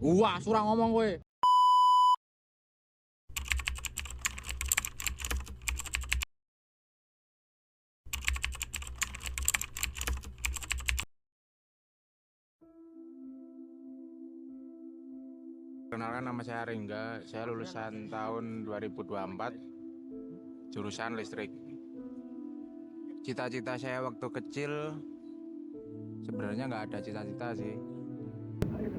Wah, surang ngomong kowe. Kenalkan, nama saya Ringga, saya lulusan tahun 2024, jurusan listrik. Cita-cita saya waktu kecil sebenarnya nggak ada cita-cita sih.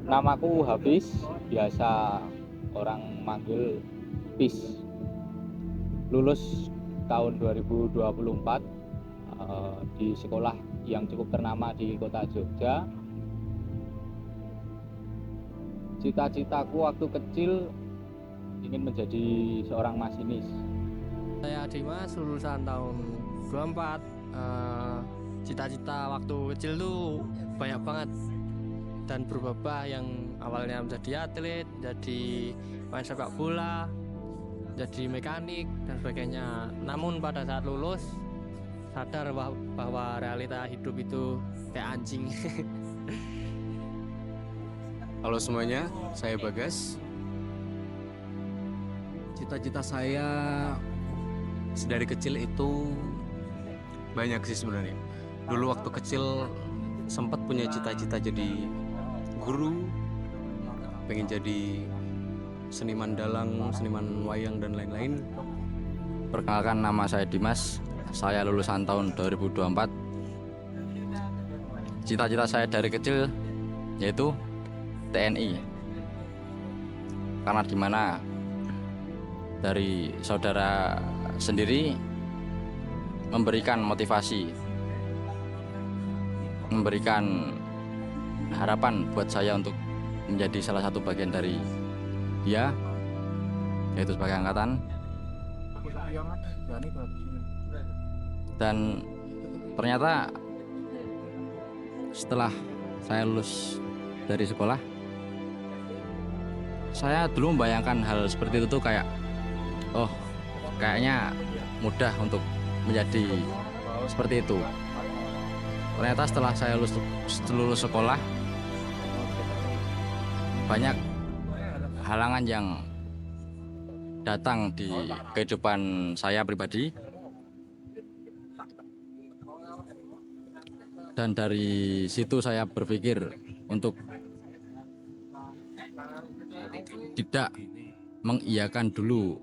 Namaku Hafiz, biasa orang manggil Pis. Lulus tahun 2024 di sekolah yang cukup ternama di kota Jogja. Cita-citaku waktu kecil ingin menjadi seorang masinis. Saya Dimas, lulusan tahun 24. Cita-cita waktu kecil tuh banyak banget dan berubah, yang awalnya menjadi atlet, jadi main sepak bola, jadi mekanik dan sebagainya. Namun pada saat lulus sadar bahwa realita hidup itu kayak anjing. Halo semuanya, saya Bagas. Cita-cita saya dari kecil itu banyak sih sebenarnya. Dulu waktu kecil sempat punya cita-cita jadi guru, pengen jadi seniman dalang, seniman wayang dan lain-lain. Perkenalkan, nama saya Dimas. Saya lulusan tahun 2024. Cita-cita saya dari kecil yaitu TNI. Karena dimana dari saudara sendiri memberikan motivasi, memberikan harapan buat saya untuk menjadi salah satu bagian dari dia, yaitu sebagai angkatan. Dan ternyata setelah saya lulus dari sekolah, saya dulu membayangkan hal seperti itu tuh kayak, oh kayaknya mudah untuk menjadi seperti itu. Ternyata setelah saya lulus sekolah, banyak halangan yang datang di kehidupan saya pribadi. Dan dari situ saya berpikir untuk tidak mengiyakan dulu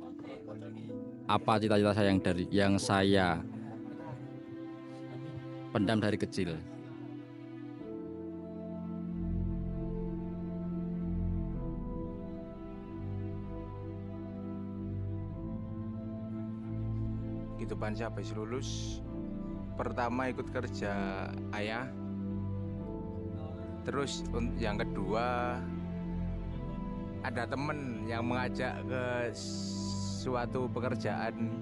apa cita-cita saya yang saya pendam dari kecil. Kehidupan saya habis lulus, pertama ikut kerja ayah, terus yang kedua ada temen yang mengajak ke suatu pekerjaan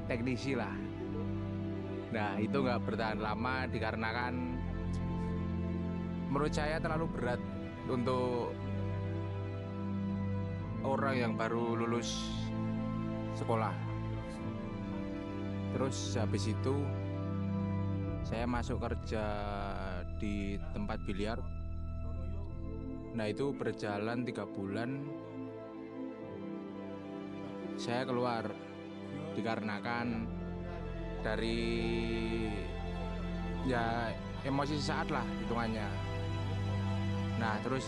teknisi lah. Nah, itu nggak bertahan lama dikarenakan menurut saya terlalu berat untuk orang yang baru lulus sekolah. Terus habis itu saya masuk kerja di tempat biliar. Nah, itu berjalan 3 bulan saya keluar dikarenakan dari ya emosi sesaat lah hitungannya. Nah, terus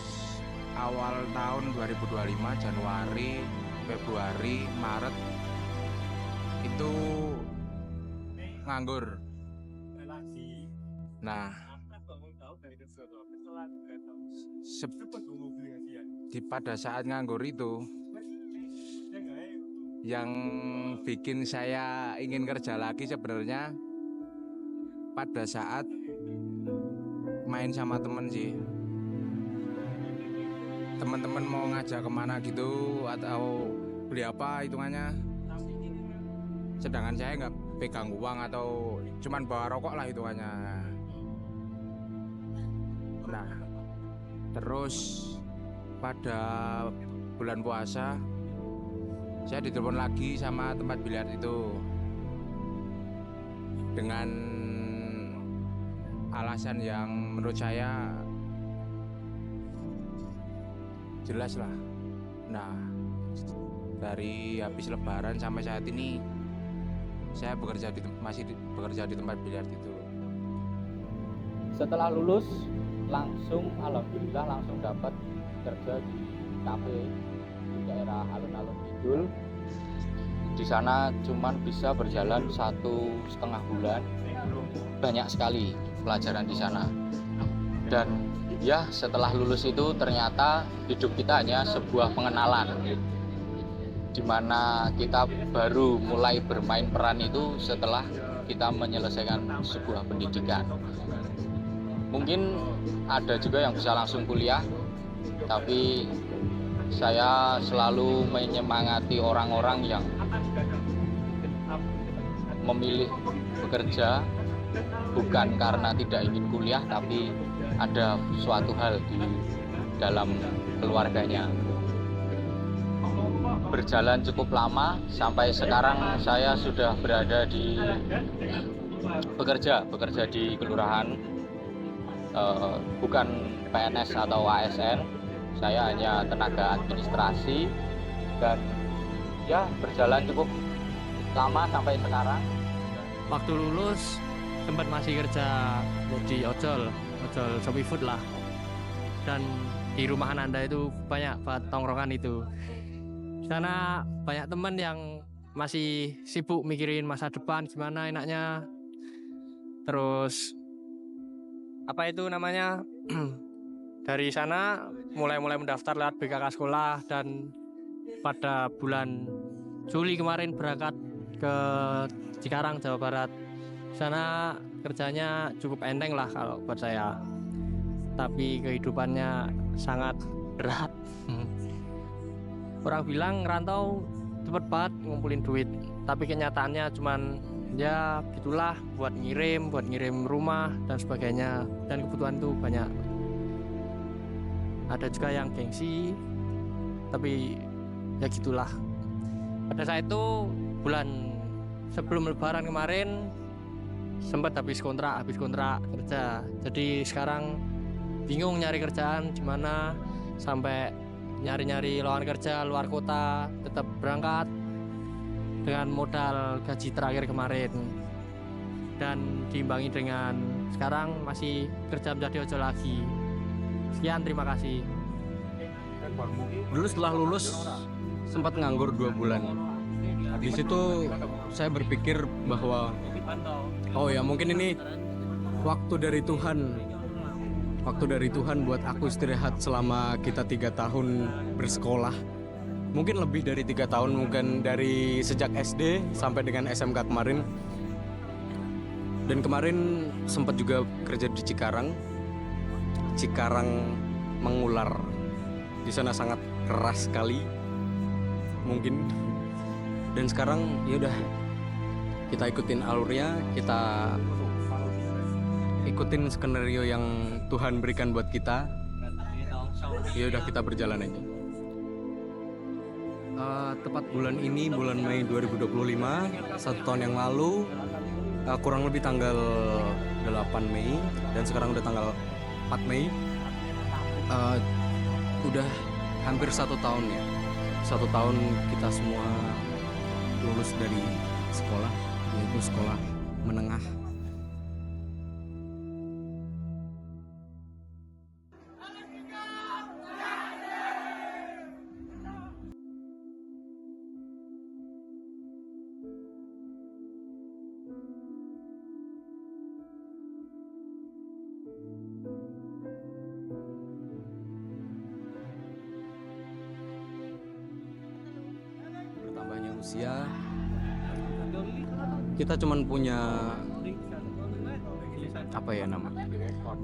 awal tahun 2025, Januari, Februari, Maret itu nganggur. Nah, pada saat nganggur itu yang bikin saya ingin kerja lagi sebenarnya pada saat main sama temen sih. Teman-teman mau ngajak kemana gitu atau beli apa hitungannya, sedangkan saya nggak pegang uang atau cuman bawa rokok lah hitungannya. Nah, terus pada bulan puasa saya ditelepon lagi sama tempat biliar itu dengan alasan yang menurut saya jelas lah. Nah, dari habis Lebaran sampai saat ini saya masih bekerja di tempat biliar itu. Setelah lulus langsung alhamdulillah langsung dapat kerja di kafe di daerah alun-alun Kidul. Di sana cuman bisa berjalan 1,5 bulan. Banyak sekali pelajaran di sana. Dan ya setelah lulus itu ternyata hidup kita hanya sebuah pengenalan, di mana kita baru mulai bermain peran itu setelah kita menyelesaikan sebuah pendidikan. Mungkin ada juga yang bisa langsung kuliah, tapi saya selalu menyemangati orang-orang yang memilih bekerja bukan karena tidak ingin kuliah, tapi ada suatu hal di dalam keluarganya. Berjalan cukup lama, sampai sekarang saya sudah berada di bekerja di kelurahan, bukan PNS atau ASN. Saya hanya tenaga administrasi dan ya berjalan cukup lama sampai sekarang. Waktu lulus sempat masih kerja di ojol Shopee Food lah, dan di rumah Ananda itu banyak banget tongkrongan itu. Di sana banyak teman yang masih sibuk mikirin masa depan gimana enaknya, terus apa itu namanya dari sana mulai mendaftar lewat BKK sekolah, dan pada bulan Juli kemarin berangkat ke Cikarang, Jawa Barat. Di sana kerjanya cukup enteng lah kalau buat saya, tapi kehidupannya sangat berat. Orang bilang ngerantau cepet banget ngumpulin duit, tapi kenyataannya cuman ya gitulah, buat ngirim rumah dan sebagainya, dan kebutuhan tuh banyak. Ada juga yang gengsi, tapi ya gitulah. Pada saat itu bulan sebelum Lebaran kemarin sempat habis kontrak kerja, jadi sekarang bingung nyari kerjaan gimana, sampai nyari lowongan kerja luar kota, tetap berangkat dengan modal gaji terakhir kemarin, dan diimbangi dengan sekarang masih kerja menjadi ojol lagi. Sekian, terima kasih. Dulu setelah lulus sempat nganggur 2 bulan. Di situ saya berpikir bahwa oh ya mungkin ini waktu dari Tuhan buat aku istirahat selama kita 3 tahun bersekolah. Mungkin lebih dari 3 tahun, mungkin dari sejak SD sampai dengan SMK kemarin. Dan kemarin sempat juga kerja di Cikarang Mengular. Di sana sangat keras sekali mungkin. Dan sekarang ya udah, kita ikutin alurnya, kita ikutin skenario yang Tuhan berikan buat kita. Ya udah, kita berjalan aja. Tepat bulan ini, bulan Mei 2025, 1 tahun yang lalu, kurang lebih tanggal 8 Mei, dan sekarang udah tanggal 4 Mei. Udah hampir 1 tahun ya. 1 tahun kita semua lulus dari sekolah, yaitu sekolah menengah. Bertambahnya usia, kita cuman punya apa ya namanya,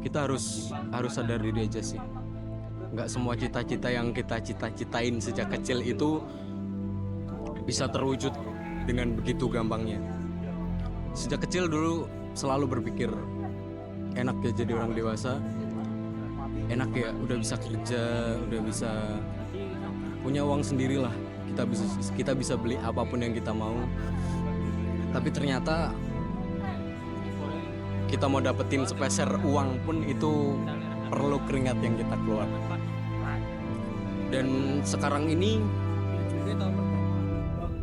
kita harus sadar diri aja sih. Nggak semua cita-cita yang kita cita-citain sejak kecil itu bisa terwujud dengan begitu gampangnya. Sejak kecil dulu selalu berpikir enak ya jadi orang dewasa, enak ya udah bisa kerja, udah bisa punya uang sendirilah, kita bisa beli apapun yang kita mau. Tapi ternyata kita mau dapetin sepeser uang pun itu perlu keringat yang kita keluar. Dan sekarang ini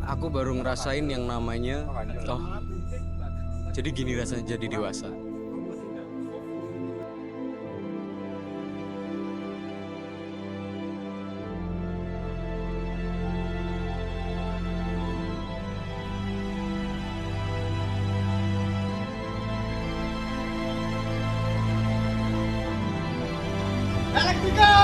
aku baru ngerasain yang namanya, oh jadi gini rasanya jadi dewasa. Elektrika!